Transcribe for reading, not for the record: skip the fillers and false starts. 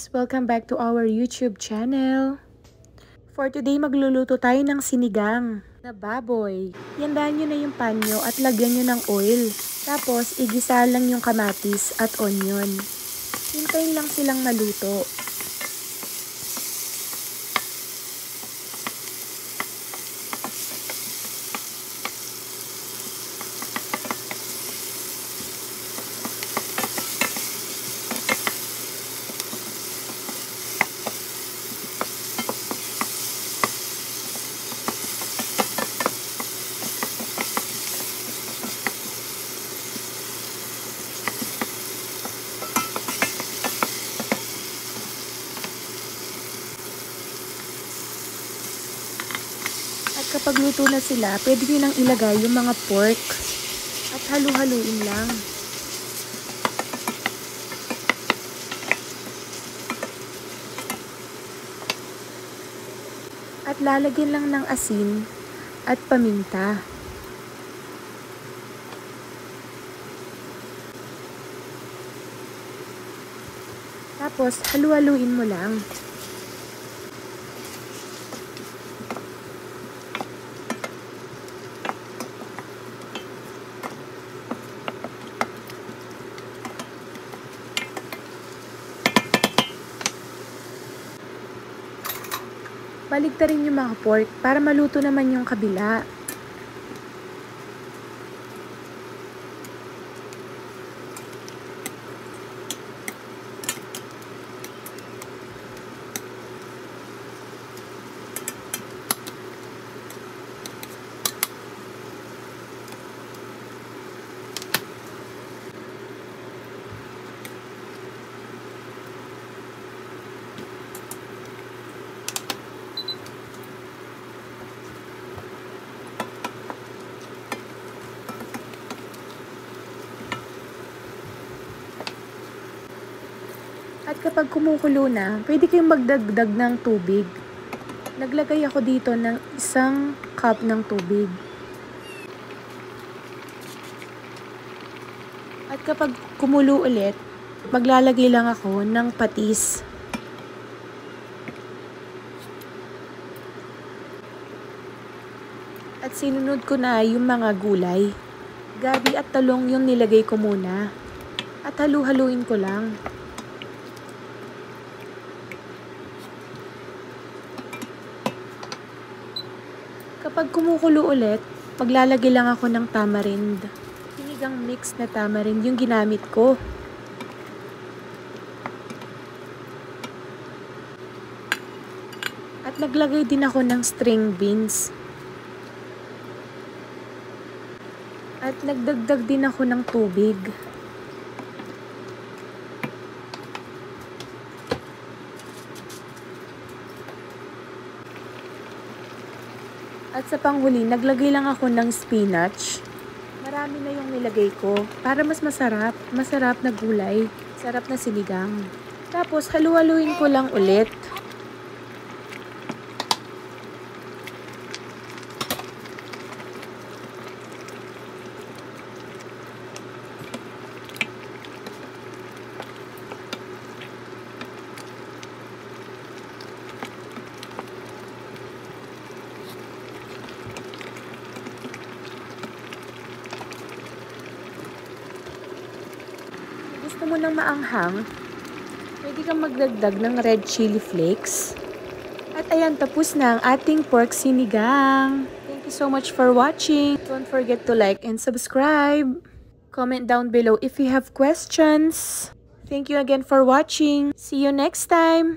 guys! Welcome back to our YouTube channel. For today, magluluto tayo ng sinigang na baboy. Iyandahan nyo na yung pan nyo at lagyan nyo ng oil. Tapos, igisa lang yung kamatis at onion. Hintayin lang silang maluto. At kapag luto na sila, pwede nyo nang ilagay yung mga pork at halu-haluin lang. At lalagyan lang ng asin at paminta. Tapos, halu-haluin mo lang. Baligtarin yung mga pork para maluto naman yung kabila. At kapag kumukulo na, pwede kayong magdagdag ng tubig. Naglagay ako dito ng 1 cup ng tubig. At kapag kumulo ulit, maglalagay lang ako ng patis. At sinunod ko na yung mga gulay. Gabi at talong yung nilagay ko muna. At halu-haluin ko lang. Kapag kumukulo ulit, maglalagay lang ako ng tamarind. Sinigang mix na tamarind yung ginamit ko. At naglagay din ako ng string beans. At nagdagdag din ako ng tubig. At sa panghuli, naglagay lang ako ng spinach. Marami na yung nilagay ko para mas masarap. Masarap na gulay. Sarap na sinigang. Tapos, halu-haluin ko lang ulit. Gusto mo nang maanghang, pwede kang magdagdag ng red chili flakes. At ayan, tapos na ang ating pork sinigang. Thank you so much for watching. Don't forget to like and subscribe. Comment down below if you have questions. Thank you again for watching. See you next time.